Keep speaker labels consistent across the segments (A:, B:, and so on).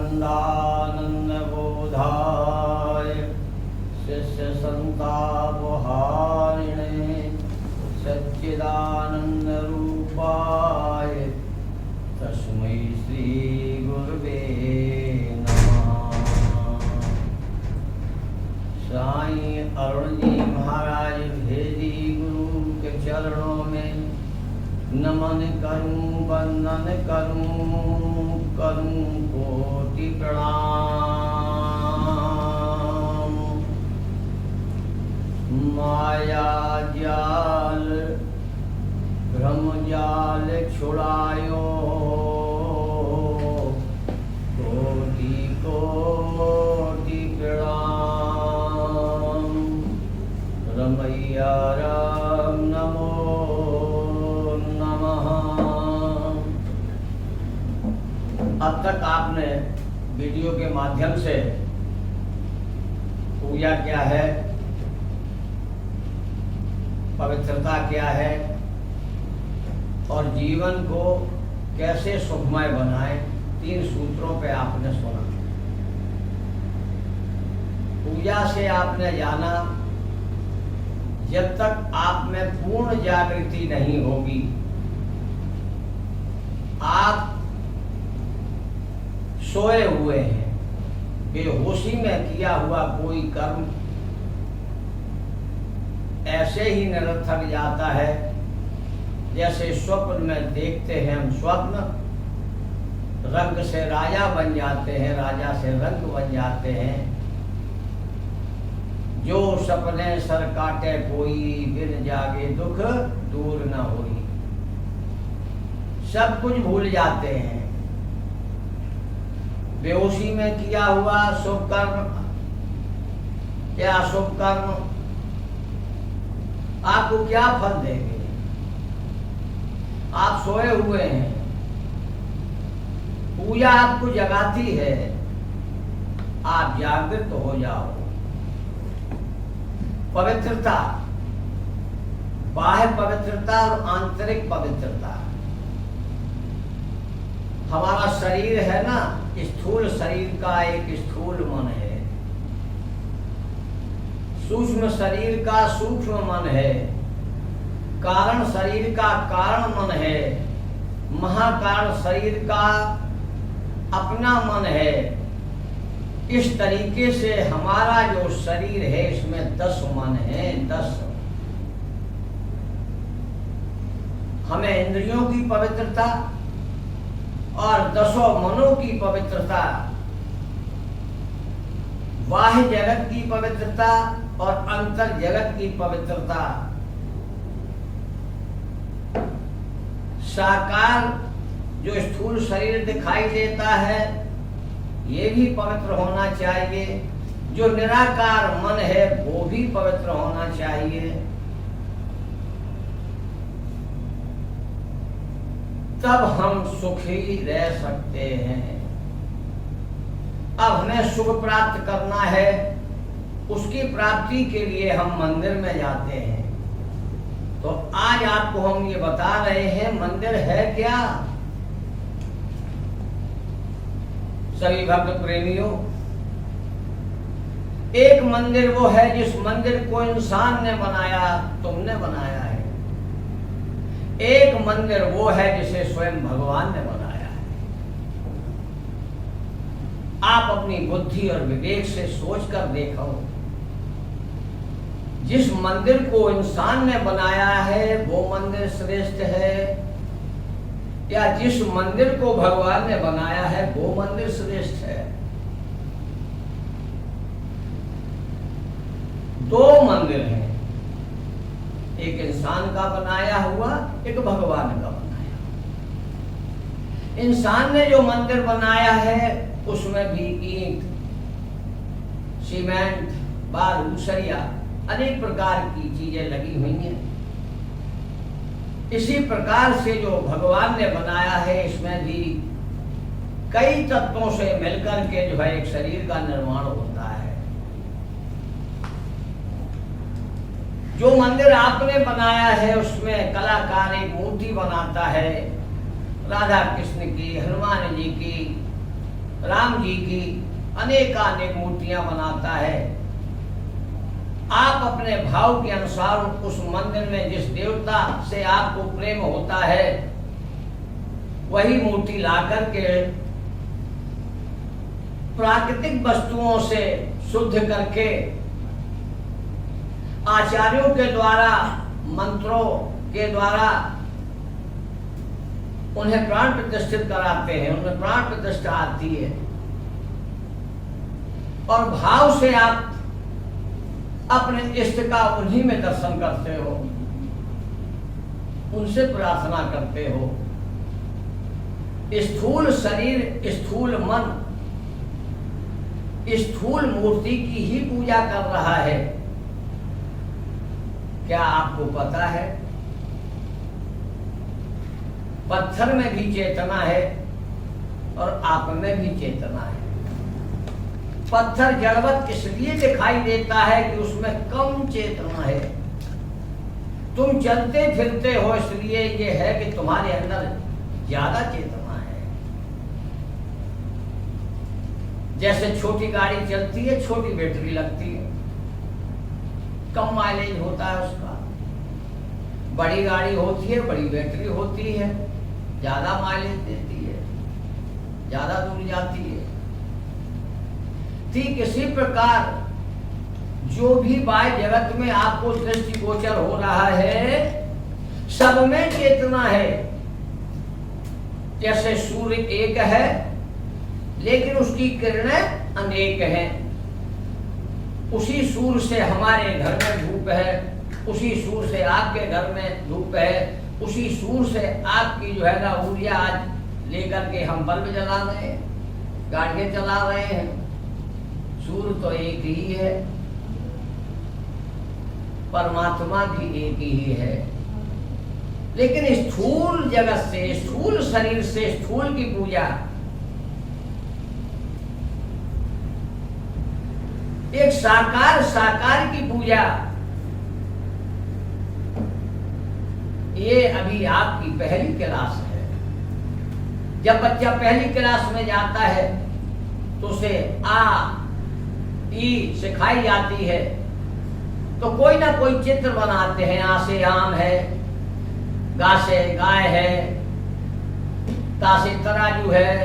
A: सच्चिदानंद बोधाय शिष्य संतापहारिणे सच्चिदानंद रूपाय तस्मै श्री गुरुवे नमः। साईं अरुण जी महाराज भेदी गुरु के चरणों में नमन करूं, वंदन करूं कोटि प्रणाम। माया जाल भ्रम जाल छुड़ायो, कोटि कोटि प्रणाम। रमैया राम नमो नमः। अब तक आपने वीडियो के माध्यम से पूजा क्या है, पवित्रता क्या है और जीवन को कैसे सुखमय बनाए, 3 सूत्रों पे आपने सुना। पूजा से आपने जाना जब तक आप में पूर्ण जागृति नहीं होगी, आप सोए हुए हैं, बेहोशी में किया हुआ कोई कर्म ऐसे ही निरर्थक जाता है जैसे स्वप्न में देखते हैं हम स्वप्न, रंग से राजा बन जाते हैं, राजा से रंग बन जाते हैं। जो सपने सर काटे कोई, बिन जागे दुख दूर न होई। सब कुछ भूल जाते हैं। बेहोशी में किया हुआ शुभ कर्म या अशुभ कर्म आपको क्या फल देंगे? आप सोए हुए हैं, पूजा आपको जगाती है, आप जागृत हो जाओ। पवित्रता, बाह्य पवित्रता और आंतरिक पवित्रता। हमारा शरीर है ना, स्थूल शरीर का एक स्थूल मन है, सूक्ष्म शरीर का सूक्ष्म मन है, कारण शरीर का कारण मन है, महाकारण शरीर का अपना मन है। इस तरीके से हमारा जो शरीर है इसमें 10 मन है, 10। हमें इंद्रियों की पवित्रता और 10 मनों की पवित्रता, बाह्य जगत की पवित्रता और अंतर जगत की पवित्रता, साकार जो स्थूल शरीर दिखाई देता है ये भी पवित्र होना चाहिए, जो निराकार मन है वो भी पवित्र होना चाहिए। तब हम सुखी रह सकते हैं। अब हमें सुख प्राप्त करना है, उसकी प्राप्ति के लिए हम मंदिर में जाते हैं। तो आज आपको हम ये बता रहे हैं मंदिर है क्या। सभी भक्त प्रेमियों, एक मंदिर वो है जिस मंदिर को इंसान ने बनाया, तुमने बनाया है। एक मंदिर वो है जिसे स्वयं भगवान ने बनाया है। आप अपनी बुद्धि और विवेक से सोचकर देखो, जिस मंदिर को इंसान ने बनाया है वो मंदिर श्रेष्ठ है या जिस मंदिर को भगवान ने बनाया है वो मंदिर श्रेष्ठ है। 2 मंदिर हैं, एक इंसान का बनाया हुआ, एक भगवान का बनाया हुआ। इंसान ने जो मंदिर बनाया है उसमें भी ईंट, सीमेंट, बालू, सरिया, अनेक प्रकार की चीजें लगी हुई हैं। इसी प्रकार से जो भगवान ने बनाया है इसमें भी कई तत्वों से मिलकर के जो है एक शरीर का निर्माण होता है। जो मंदिर आपने बनाया है उसमें कलाकार एक मूर्ति बनाता है, राधा कृष्ण की, हनुमान जी की, राम जी की अनेकानेक मूर्तियां बनाता है। आप अपने भाव के अनुसार उस मंदिर में जिस देवता से आपको प्रेम होता है वही मूर्ति लाकर के प्राकृतिक वस्तुओं से शुद्ध करके आचार्यों के द्वारा मंत्रों के द्वारा उन्हें प्राण प्रतिष्ठित कराते हैं, उनमें प्राण प्रतिष्ठा आती है और भाव से आप अपने इष्ट का उन्हीं में दर्शन करते हो, उनसे प्रार्थना करते हो। स्थूल शरीर, स्थूल मन, स्थूल मूर्ति की ही पूजा कर रहा है। क्या आपको पता है पत्थर में भी चेतना है और आप में भी चेतना है। पत्थर जड़वत इसलिए दिखाई देता है कि उसमें कम चेतना है। तुम चलते फिरते हो इसलिए ये है कि तुम्हारे अंदर ज्यादा चेतना है। जैसे छोटी गाड़ी चलती है, छोटी बैटरी लगती है, कम माइलेज होता है उसका। बड़ी गाड़ी होती है, बड़ी बैटरी होती है, ज्यादा माइलेज देती है, ज्यादा दूर जाती है। ठीक इसी प्रकार जो भी बाह्य जगत में आपको दृष्टिगोचर हो रहा है सब में चेतना है। जैसे सूर्य एक है लेकिन उसकी किरणें अनेक हैं। उसी सूर्य से हमारे घर में धूप है, उसी सूर्य से आपके घर में धूप है, उसी सूर्य से आपकी जो है ना ऊर्जा आज लेकर के हम बल्ब जला रहे हैं, गाड़ियां चला रहे हैं। सूर्य तो एक ही है, परमात्मा भी एक ही है। लेकिन स्थूल जगत से, स्थूल शरीर से स्थूल की पूजा, एक साकार साकार की पूजा, ये अभी आपकी पहली क्लास है। जब बच्चा पहली क्लास में जाता है तो उसे आ ई सिखाई जाती है तो कोई ना कोई चित्र बनाते हैं। आ से आम है, गा से गाय है, ता से तराजू है,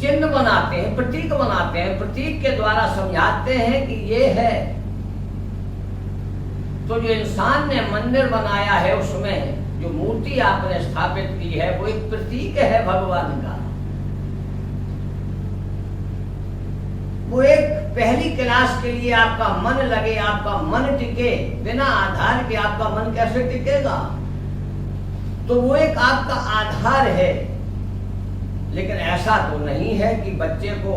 A: चिन्ह बनाते हैं, प्रतीक बनाते हैं, प्रतीक के द्वारा समझाते हैं कि ये है। तो जो इंसान ने मंदिर बनाया है उसमें जो मूर्ति आपने स्थापित की है वो एक प्रतीक है भगवान का। वो एक पहली क्लास के लिए आपका मन लगे, आपका मन टिके। बिना आधार के आपका मन कैसे टिकेगा? तो वो एक आपका आधार है। लेकिन ऐसा तो नहीं है कि बच्चे को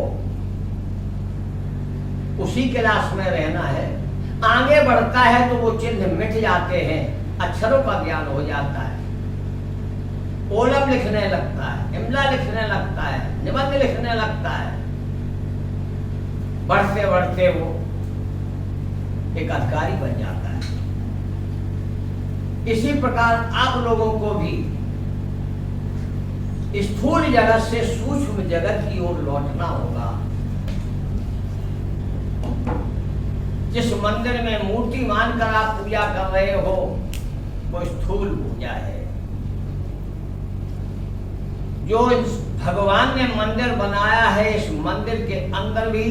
A: उसी क्लास में रहना है। आगे बढ़ता है तो वो चिन्ह मिट जाते हैं, अक्षरों का ज्ञान हो जाता है, ओलम लिखने लगता है, इमला लिखने लगता है, निबंध लिखने लगता है। बढ़ते बढ़ते वो एक अधिकारी बन जाता है। इसी प्रकार आप लोगों को भी स्थूल जगत से सूक्ष्म जगत की ओर लौटना होगा। जिस मंदिर में मूर्ति मानकर आप पूजा कर रहे हो वो स्थूल पूजा है। जो भगवान ने मंदिर बनाया है, इस मंदिर के अंदर भी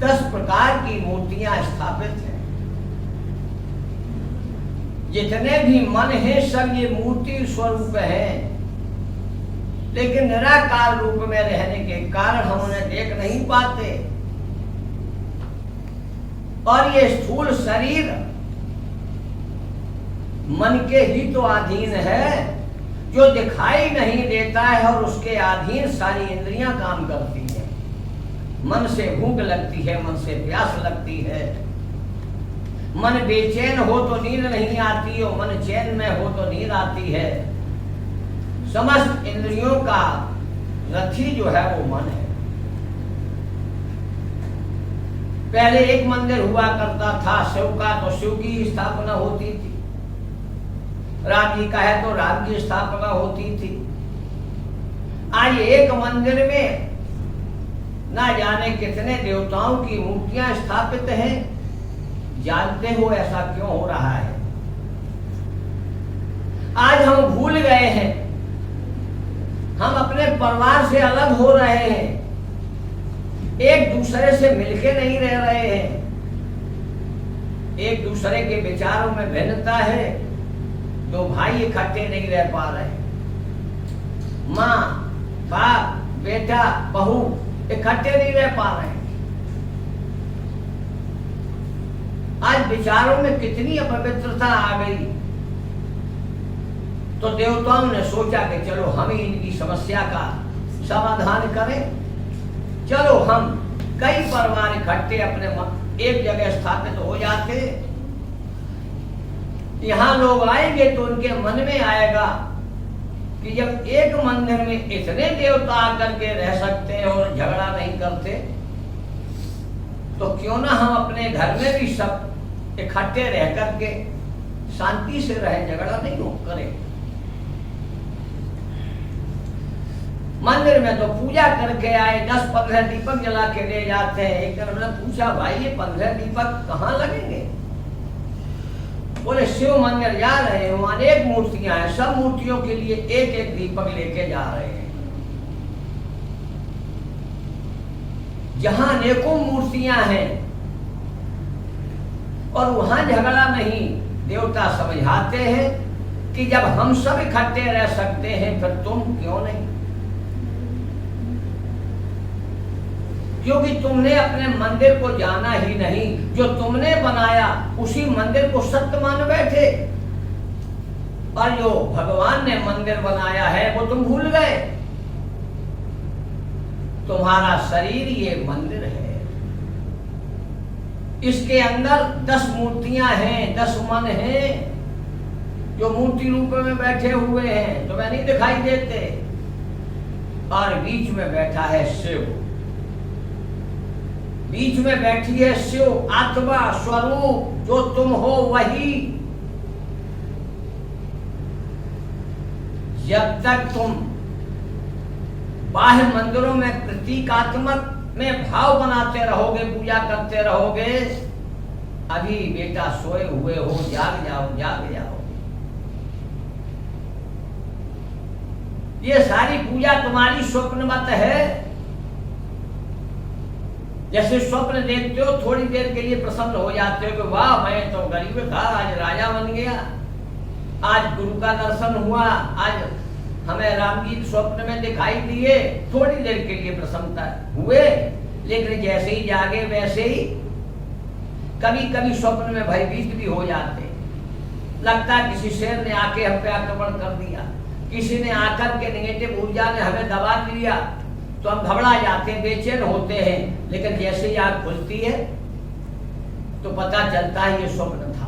A: 10 प्रकार की मूर्तियां स्थापित हैं। जितने भी मन हैं सब ये मूर्ति स्वरूप हैं, लेकिन निराकार रूप में रहने के कारण हम उन्हें देख नहीं पाते। और ये स्थूल शरीर मन के ही तो अधीन है, जो दिखाई नहीं देता है और उसके अधीन सारी इंद्रियां काम करती हैं। मन से भूख लगती है, मन से प्यास लगती है, मन बेचैन हो तो नींद नहीं आती और मन चैन में हो तो नींद आती है। समस्त इंद्रियों का रथी जो है वो मन है। पहले एक मंदिर हुआ करता था शिव का, तो शिव की स्थापना होती थी। राम जी का है तो राम की स्थापना होती थी। आज एक मंदिर में ना जाने कितने देवताओं की मूर्तियां स्थापित हैं। जानते हो ऐसा क्यों हो रहा है? आज हम भूल गए हैं, हम अपने परिवार से अलग हो रहे हैं, एक दूसरे से मिलके नहीं रह रहे हैं, एक दूसरे के विचारों में भिन्नता है, दो भाई इकट्ठे नहीं रह पा रहे, माँ बाप बेटा बहू इकट्ठे नहीं रह पा रहे। आज विचारों में कितनी अपवित्रता आ गई। तो देवताओं ने सोचा कि चलो हम ही इनकी समस्या का समाधान करें। चलो हम कई परिवार इकट्ठे अपने एक जगह स्थापित हो जाते, यहाँ लोग आएंगे तो उनके मन में आएगा कि जब एक मंदिर में इतने देवता आकर के रह सकते हैं और झगड़ा नहीं करते, तो क्यों ना हम अपने घर में भी सब इकट्ठे रह करके शांति से रहे, झगड़ा नहीं हो करें। मंदिर में तो पूजा करके आए, 10-15 दीपक जला के ले जाते हैं। एक दिन हमने पूछा, भाई ये 15 दीपक कहाँ लगेंगे? बोले शिव मंदिर जा रहे हैं, वहां अनेक मूर्तियां हैं, सब मूर्तियों के लिए एक एक दीपक लेके जा रहे हैं। जहां अनेकों मूर्तियां हैं और वहां झगड़ा नहीं। देवता समझाते हैं कि जब हम सब इकट्ठे रह सकते हैं फिर तुम क्यों नहीं? क्योंकि तुमने अपने मंदिर को जाना ही नहीं, जो तुमने बनाया उसी मंदिर को सत्य मान बैठे, और जो भगवान ने मंदिर बनाया है वो तुम भूल गए। तुम्हारा शरीर ये मंदिर है, इसके अंदर 10 मूर्तियां हैं, 10 मन हैं जो मूर्ति रूप में बैठे हुए हैं, तुम्हें नहीं दिखाई देते। और बीच में बैठा है शिव, बीच में बैठी है शिव आत्मा स्वरूप, जो तुम हो वही। जब तक तुम बाह्य मंदिरों में प्रतीकात्मक में भाव बनाते रहोगे, पूजा करते रहोगे, अभी बेटा सोए हुए हो, जाग जाओ जाग जाओ। ये सारी पूजा तुम्हारी स्वप्नवत है। जैसे स्वप्न देखते हो, थोड़ी देर के लिए प्रसन्न हो जाते हो कि वाह मैं तो गरीब था, आज राजा बन गया, आज गुरु का दर्शन हुआ, आज हमें राम जी स्वप्न में दिखाई दिए, थोड़ी देर के लिए प्रसन्नता हुए। लेकिन जैसे ही जागे वैसे ही कभी कभी स्वप्न में भयभीत भी हो जाते, लगता किसी शेर ने आके हम पे आक्रमण कर दिया, किसी ने आकर के नेगेटिव ऊर्जा ने हमें दबा दिया, तो हम घबरा जाते हैं, बेचैन होते हैं। लेकिन जैसे ही आँख खुलती है तो पता चलता है ये स्वप्न था।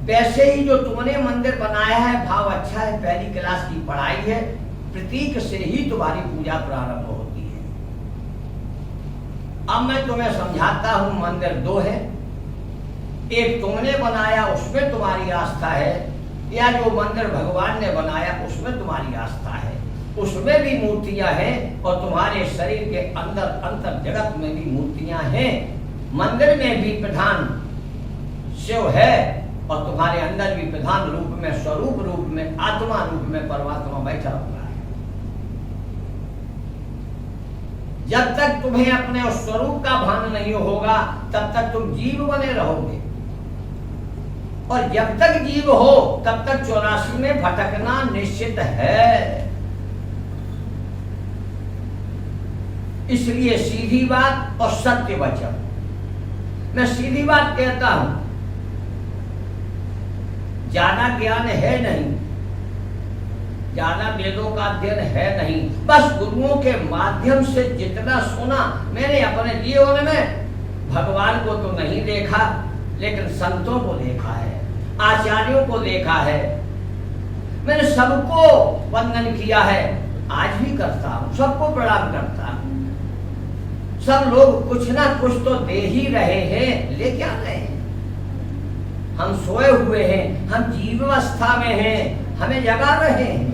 A: वैसे ही जो तुमने मंदिर बनाया है, भाव अच्छा है, पहली क्लास की पढ़ाई है, प्रतीक से ही तुम्हारी पूजा प्रारंभ होती है। अब मैं तुम्हें समझाता हूं, मंदिर 2 है, एक तुमने बनाया उसमें तुम्हारी आस्था है, या जो मंदिर भगवान ने बनाया उसमें तुम्हारी आस्था है। उसमें भी मूर्तियां हैं और तुम्हारे शरीर के अंदर अंतर जगत में भी मूर्तियां हैं। मंदिर में भी प्रधान शिव है और तुम्हारे अंदर भी प्रधान रूप में, स्वरूप रूप में, आत्मा रूप में परमात्मा बैठा हुआ है। जब तक तुम्हें अपने उस स्वरूप का भान नहीं होगा तब तक तुम जीव बने रहोगे, और जब तक जीव हो तब तक 84 में भटकना निश्चित है। इसलिए सीधी बात और सत्य वचन, मैं सीधी बात कहता हूं, ज्यादा ज्ञान है नहीं, ज्यादा वेदों का अध्ययन है नहीं, बस गुरुओं के माध्यम से जितना सुना मैंने अपने जीवन में, भगवान को तो नहीं देखा लेकिन संतों को देखा है, आचार्यों को देखा है, मैंने सबको वंदन किया है, आज भी करता हूं, सबको प्रणाम करता हूं। सब लोग कुछ ना कुछ तो दे ही रहे हैं, ले क्या रहे हैं? हम सोए हुए हैं, हम जीवावस्था में हैं, हमें जगा रहे हैं।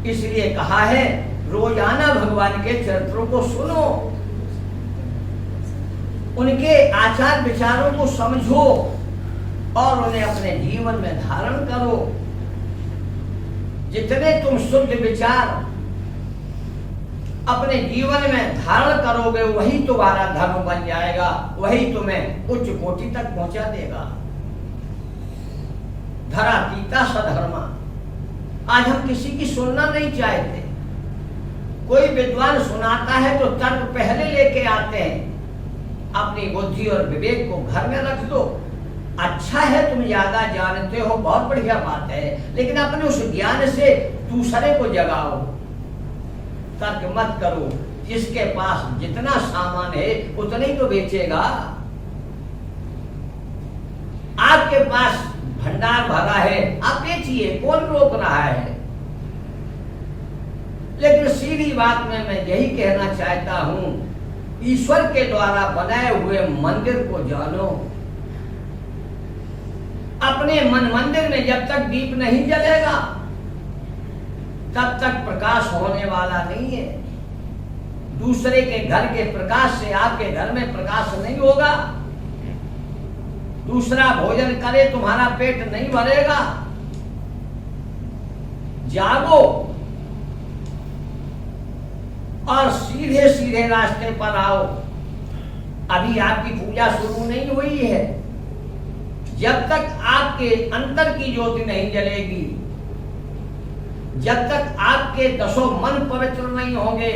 A: इसलिए कहा है रोजाना भगवान के चरित्रों को सुनो, उनके आचार विचारों को समझो और उन्हें अपने जीवन में धारण करो। जितने तुम शुद्ध विचार अपने जीवन में धारण करोगे वही तुम्हारा धर्म बन जाएगा, वही तुम्हें उच्च कोटि तक पहुंचा देगा। धरा पीता सधर्मा। आज हम किसी की सुनना नहीं चाहते। कोई विद्वान सुनाता है तो तर्क पहले लेके आते हैं। अपनी बुद्धि और विवेक को घर में रख दो। अच्छा है तुम ज्यादा जानते हो, बहुत बढ़िया बात है, लेकिन अपने उस ज्ञान से दूसरे को जगाओ। तर्क मत करो। जिसके पास जितना सामान है उतना ही तो बेचेगा। आपके पास भंडार भरा है, आप बेचिए, कौन रोक रहा है। लेकिन सीधी बात में मैं यही कहना चाहता हूं, ईश्वर के द्वारा बनाए हुए मंदिर को जानो। अपने मन मंदिर में जब तक दीप नहीं जलेगा तब तक प्रकाश होने वाला नहीं है। दूसरे के घर के प्रकाश से आपके घर में प्रकाश नहीं होगा। दूसरा भोजन करे तुम्हारा पेट नहीं भरेगा। जागो और सीधे सीधे रास्ते पर आओ। अभी आपकी पूजा शुरू नहीं हुई है। जब तक आपके अंतर की ज्योति नहीं जलेगी, जब तक आपके दसों मन पवित्र नहीं होंगे,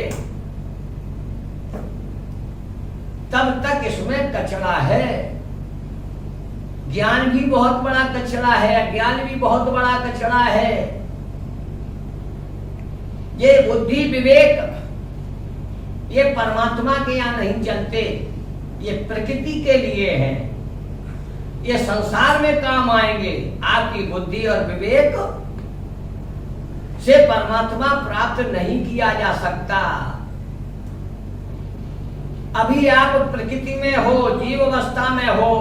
A: तब तक इसमें कचरा है। ज्ञान भी बहुत बड़ा कचरा है, अज्ञान भी बहुत बड़ा कचरा है। ये बुद्धि विवेक ये परमात्मा के यहाँ नहीं चलते, ये प्रकृति के लिए हैं। ये संसार में काम आएंगे। आपकी बुद्धि और विवेक से परमात्मा प्राप्त नहीं किया जा सकता। अभी आप प्रकृति में हो, जीव अवस्था में हो।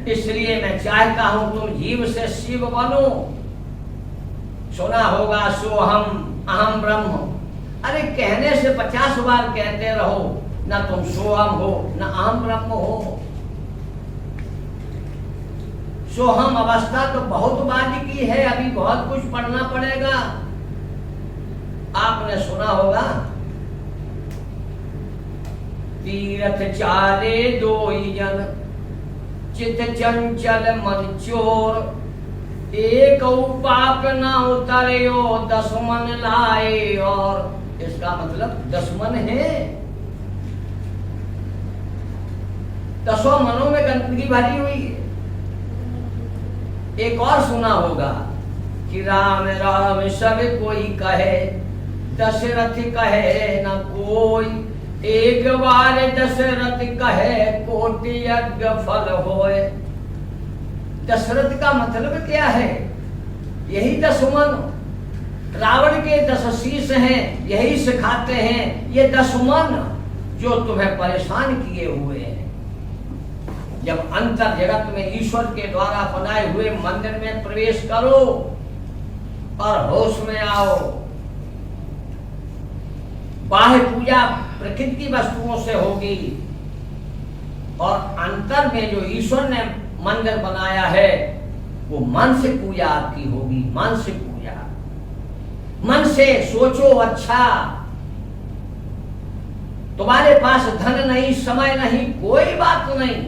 A: इसलिए मैं चाहता हूं तुम जीव से शिव बनो। सुना होगा सोहम अहम ब्रह्म। अरे कहने से 50 बार कहते रहो, ना तुम सोहम हो ना अहम ब्रह्म हो। सोहम अवस्था तो बहुत बाद की है, अभी बहुत कुछ पढ़ना पड़ेगा। आपने सुना होगा तीरथ चाले दो जन, चित चंचल मन चोर, एक पाप ना उतरियो 10 मन लाए। और इसका मतलब 10 मन है। 10 मनों में गंदगी भरी हुई है। एक और सुना होगा कि राम राम सब कोई कहे, दशरथ कहे न कोई। एक बार दशरथ कहे कोटि यज्ञ फल होए। दशरथ का मतलब क्या है? यही 10 मन। रावण के 10 शीश हैं, यही सिखाते हैं। ये 10 मन जो तुम्हें परेशान किए हुए हैं। जब अंतर जगत में ईश्वर के द्वारा बनाए हुए मंदिर में प्रवेश करो और होश में आओ। बाह्य पूजा प्रकृति वस्तुओं से होगी और अंतर में जो ईश्वर ने मंदिर बनाया है वो मन से पूजा आपकी होगी। मन से पूजा, मन से सोचो। अच्छा, तुम्हारे पास धन नहीं, समय नहीं, कोई बात नहीं।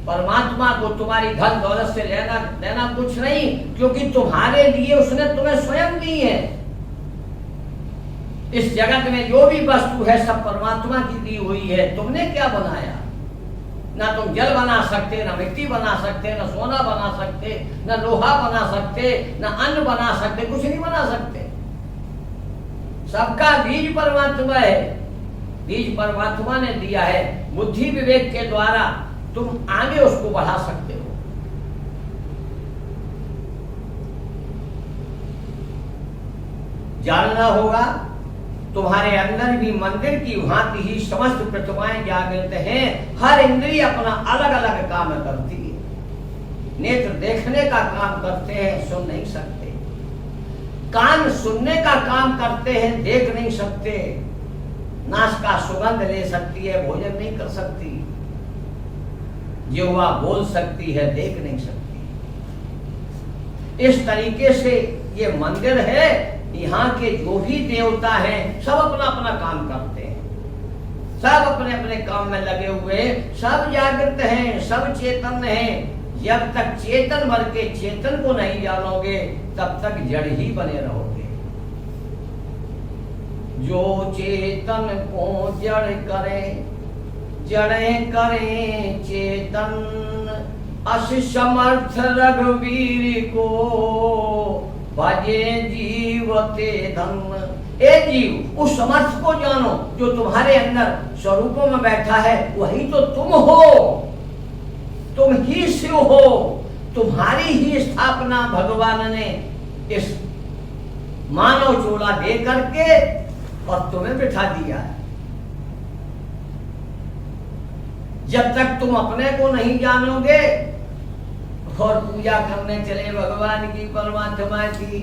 A: परमात्मा को तुम्हारी धन दौलत से लेना कुछ नहीं, क्योंकि तुम्हारे लिए उसने तुम्हें स्वयं दी है। इस जगत में जो भी वस्तु है सब परमात्मा की दी हुई है। तुमने क्या बनाया? ना तुम जल बना सकते, ना मिट्टी बना सकते, ना सोना बना सकते, ना लोहा बना सकते, ना अन्न बना सकते, कुछ नहीं बना सकते। सबका बीज परमात्मा है। बीज परमात्मा ने दिया है। बुद्धि विवेक के द्वारा तुम आगे उसको बढ़ा सकते हो। जानना होगा तुम्हारे अंदर भी मंदिर की भांति ही समस्त प्रतिमाएं जागृत हैं। हर इंद्रिय अपना अलग अलग काम करती है। नेत्र देखने का काम करते हैं, सुन नहीं सकते। कान सुनने का काम करते हैं, देख नहीं सकते। नाक का सुगंध ले सकती है, भोजन नहीं कर सकती। जिह्वा बोल सकती है, देख नहीं सकती। इस तरीके से ये मंदिर है। यहाँ के जो भी देवता हैं सब अपना अपना काम करते हैं, सब अपने अपने काम में लगे हुए, सब जागृत हैं, सब चेतन हैं। जब तक चेतन भर के चेतन को नहीं जानोगे तब तक जड़ ही बने रहोगे। जो चेतन को जड़ करे, जड़ें करें चेतन। अस समर्थ रघुवीर को भजे जीवते धन। ए जीव, उस समर्थ को जानो जो तुम्हारे अंदर स्वरूपों में बैठा है। वही तो तुम हो, तुम ही शिव हो। तुम्हारी ही स्थापना भगवान ने इस मानव चोला दे करके और तुम्हें बिठा दिया है। जब तक तुम अपने को नहीं जानोगे और पूजा करने चले भगवान की, परमात्मा की,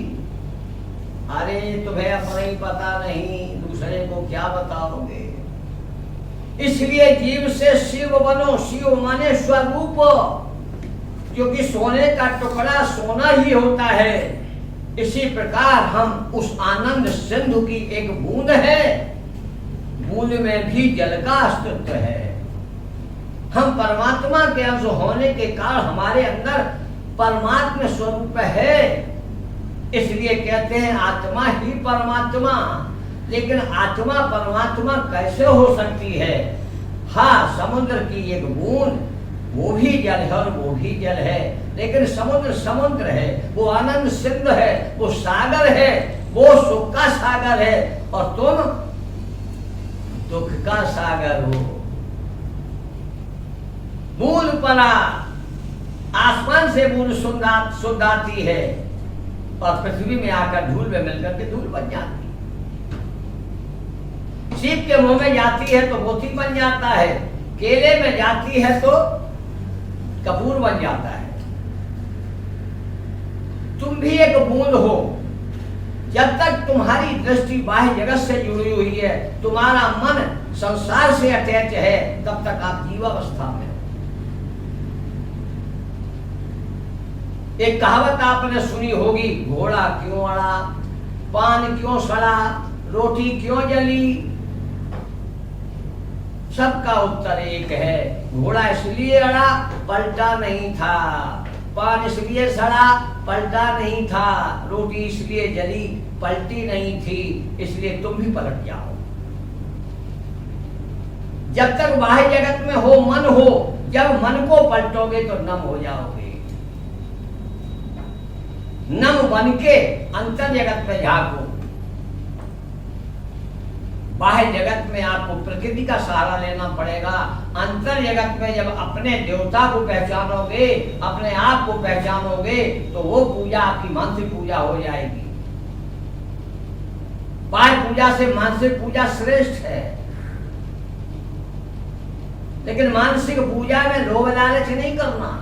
A: अरे तुम्हें अपना ही पता नहीं, दूसरे को क्या बताओगे। इसलिए जीव से शिव बनो। शिव माने स्वरूप, क्योंकि सोने का टुकड़ा सोना ही होता है। इसी प्रकार हम उस आनंद सिंधु की एक बूंद है। बूंद में भी जल का अस्तित्व है। हम परमात्मा के अंश होने के कारण हमारे अंदर परमात्मा स्वरूप है। इसलिए कहते हैं आत्मा ही परमात्मा। लेकिन आत्मा परमात्मा कैसे हो सकती है? हाँ, समुद्र की एक बूंद, वो भी जल है और वो भी जल है, लेकिन समुद्र समुद्र है, वो आनंद सिंधु है, वो सागर है, वो सुख का सागर है और तुम दुख का सागर हो। बूंद पड़ा, आसमान से बूंद शुद्ध आती है और पृथ्वी में आकर धूल में मिलकर के धूल बन जाती है। सीप के मुंह में जाती है तो मोती बन जाता है, केले में जाती है तो कपूर बन जाता है। तुम भी एक बूंद हो। जब तक तुम्हारी दृष्टि बाह्य जगत से जुड़ी हुई है, तुम्हारा मन संसार से अटैच है, तब तक आप जीवावस्था में हो। एक कहावत आपने सुनी होगी, घोड़ा क्यों अड़ा, पान क्यों सड़ा, रोटी क्यों जली। सबका उत्तर एक है, घोड़ा इसलिए अड़ा, पलटा नहीं था। पान इसलिए सड़ा, पलटा नहीं था। रोटी इसलिए जली, पलटी नहीं थी। इसलिए तुम भी पलट जाओ। जब तक बाह्य जगत में हो, मन हो, जब मन को पलटोगे तो नम हो जाओगे। नम बन के अंतर जगत में झांको। बाह्य जगत में आपको प्रकृति का सहारा लेना पड़ेगा। अंतर जगत में जब अपने देवता को पहचानोगे, अपने आप को पहचानोगे, तो वो पूजा आपकी मानसिक पूजा हो जाएगी। बाह्य पूजा से मानसिक पूजा श्रेष्ठ है। लेकिन मानसिक पूजा में लोभ लालच नहीं करना।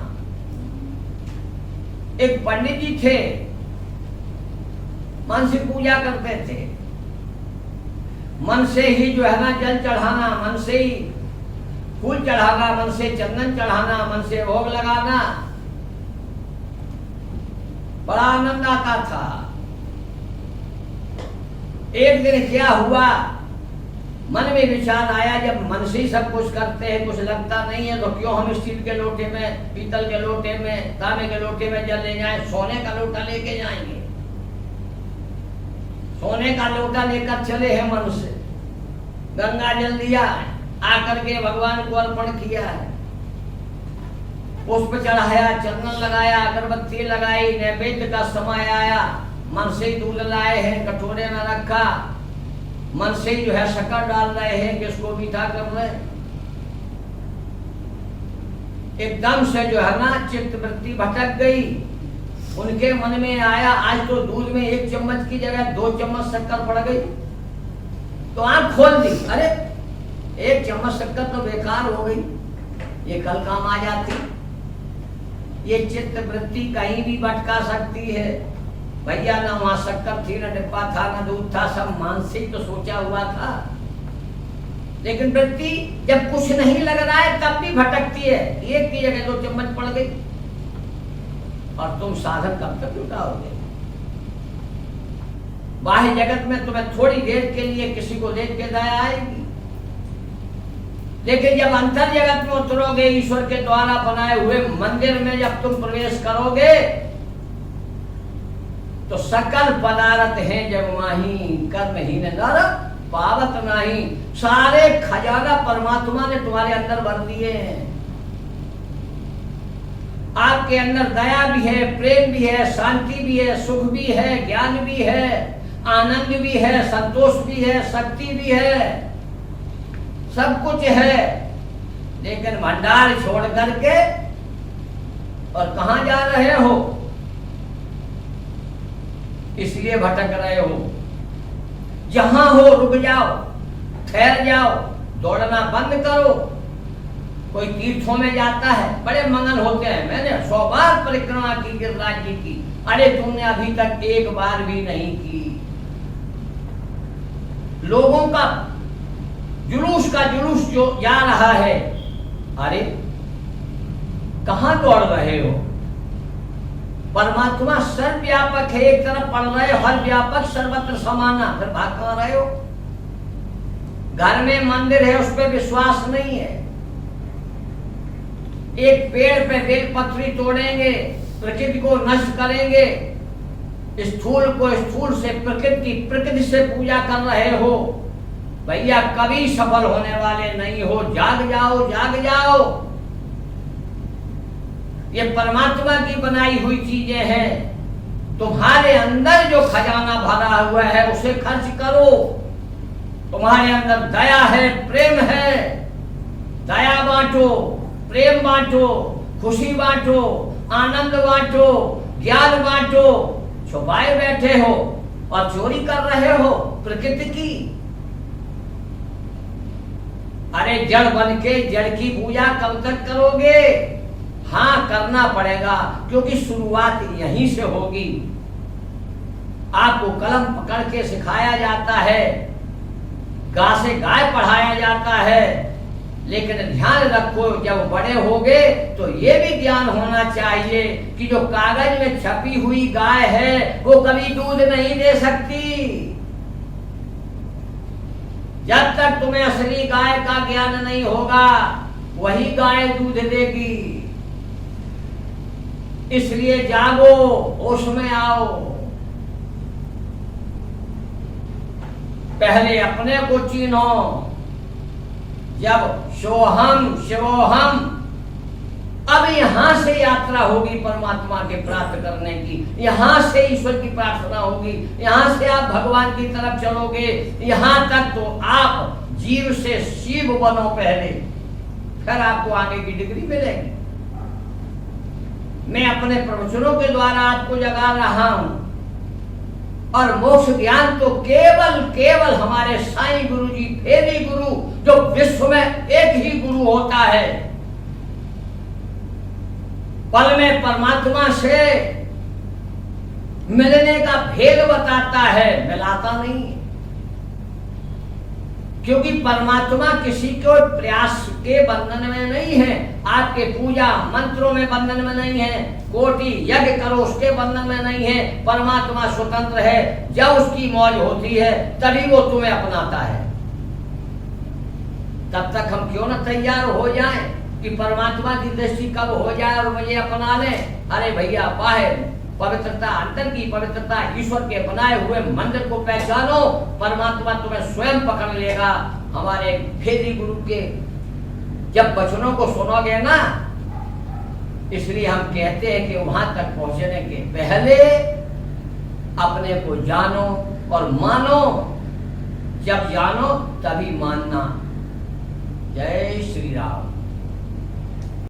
A: एक पंडित जी थे, मानसिक पूजा करते थे। मन से ही जो है ना जल चढ़ाना, मन से ही फूल चढ़ाना, मन से चंदन चढ़ाना, मन से भोग लगाना, बड़ा आनंद आता था। एक दिन क्या हुआ, मन में विचार आया, जब मन से ही सब कुछ करते हैं, कुछ लगता नहीं है, तो क्यों हम स्टील के लोटे में, पीतल के लोटे में, तांबे के लोटे में जल ले जाएं, सोने का लोटा लेके जाएंगे। सोने का लोटा लेकर चले हैं, मन से गंगा जल दिया, आकर के भगवान को अर्पण किया है, पुष्प चढ़ाया, चंदन लगाया, अगरबत्ती लगाई, नैवेद्य का समय आया, मन से ही दूध लाए हैं, कटोरे में रखा, मन से ही जो है शक्कर डाल रहे हैं, किसको मीठा कर रहे हैं। एकदम से जो है ना चित्त वृत्ति भटक गई। उनके मन में आया, आज तो दूध में 1 चम्मच की जगह 2 चम्मच शक्कर पड़ गई। तो आंख खोल दी, अरे 1 चम्मच शक्कर तो बेकार हो गई, ये कल काम आ जाती। ये चित्त वृत्ति कहीं भी भटका सकती है। भैया ना वहां शक्कर थी, ना डिब्बा था, ना दूध था, सब मानसिक तो सोचा हुआ था। लेकिन वृत्ति जब कुछ नहीं लग रहा है तब भी भटकती है, एक की जगह 2 चम्मच पड़ गई, और तुम साधन कब तक जुटाओगे? बाह्य जगत में तुम्हें थोड़ी देर के लिए किसी को देख के दया आएगी, लेकिन जब अंतर जगत में उतरोगे, ईश्वर के द्वारा बनाए हुए मंदिर में जब तुम प्रवेश करोगे, तो सकल पदार्थ हैं जब माही, कर्महीन नर पावत नहीं। सारे खजाना परमात्मा ने तुम्हारे अंदर भर दिए हैं। आपके अंदर दया भी है, प्रेम भी है, शांति भी है, सुख भी है, ज्ञान भी है, आनंद भी है, संतोष भी है, शक्ति भी है, सब कुछ है। लेकिन भंडार छोड़ करके और कहां जा रहे हो? इसलिए भटक रहे हो। जहां हो रुक जाओ, ठहर जाओ, दौड़ना बंद करो। कोई तीर्थों में जाता है, बड़े मगन होते हैं, मैंने 100 बार परिक्रमा की गिरिराज जी की। अरे तुमने अभी तक एक बार भी नहीं की। लोगों का जुलूस जो जा रहा है, अरे कहां दौड़ रहे हो? परमात्मा सर्वव्यापक है, एक तरफ पढ़ रहे हो हर व्यापक सर्वत्र समाना, फिर भाग कहां रहे हो? घर में मंदिर है, उस पर विश्वास नहीं है। एक पेड़ पे बेलपत्री तोड़ेंगे, प्रकृति को नष्ट करेंगे, स्थूल को स्थूल से, प्रकृति से पूजा कर रहे हो। भैया कभी सफल होने वाले नहीं हो। जाग जाओ, जाग जाओ। ये परमात्मा की बनाई हुई चीजें हैं। तुम्हारे अंदर जो खजाना भरा हुआ है उसे खर्च करो। तुम्हारे अंदर दया है, प्रेम है, दया बांटो, प्रेम बांटो, खुशी बांटो, आनंद बांटो, ज्ञान बांटो। छुपाए बैठे हो और चोरी कर रहे हो प्रकृति की। अरे जड़ बन के जड़ की पूजा कब तक करोगे? हाँ करना पड़ेगा, क्योंकि शुरुआत यहीं से होगी। आपको कलम पकड़ के सिखाया जाता है, गा से गाय पढ़ाया जाता है, लेकिन ध्यान रखो जब बड़े होगे तो ये भी ज्ञान होना चाहिए कि जो कागज में छपी हुई गाय है वो कभी दूध नहीं दे सकती। जब तक तुम्हें असली गाय का ज्ञान नहीं होगा वही गाय दूध देगी। इसलिए जागो, होश में आओ। पहले अपने को चीनो। जब सोहम शिवोहम, अब यहां से यात्रा होगी परमात्मा के प्राप्त करने की। यहां से ईश्वर की प्रार्थना होगी, यहां से आप भगवान की तरफ चलोगे। यहां तक तो आप जीव से शिव बनो पहले, फिर आपको आगे की डिग्री मिलेगी। मैं अपने प्रवचनों के द्वारा आपको जगा रहा हूं, और मोक्ष ज्ञान तो केवल हमारे साईं गुरु जी, फेरी गुरु, जो विश्व में एक ही गुरु होता है, पल में परमात्मा से मिलने का भेद बताता है, मिलाता नहीं है। क्योंकि परमात्मा किसी को प्रयास के बंधन में नहीं है, आपके पूजा मंत्रों में बंधन में नहीं है, कोटि यज्ञ करो उसके बंधन में नहीं है। परमात्मा स्वतंत्र है। जब उसकी मौज होती है तभी वो तुम्हें अपनाता है। तब तक हम क्यों न तैयार हो जाएं कि परमात्मा की दृष्टि कब हो जाए और मुझे अपना ले। अरे भैया, बाहर पवित्रता, अंदर की पवित्रता, ईश्वर के बनाए हुए मंदिर को पहचानो, परमात्मा तुम्हें स्वयं पकड़ लेगा। हमारे फेरी गुरु के जब वचनों को सुनोगे ना, इसलिए हम कहते हैं कि वहां तक पहुंचने के पहले अपने को जानो और मानो। जब जानो तभी मानना। जय श्री राम।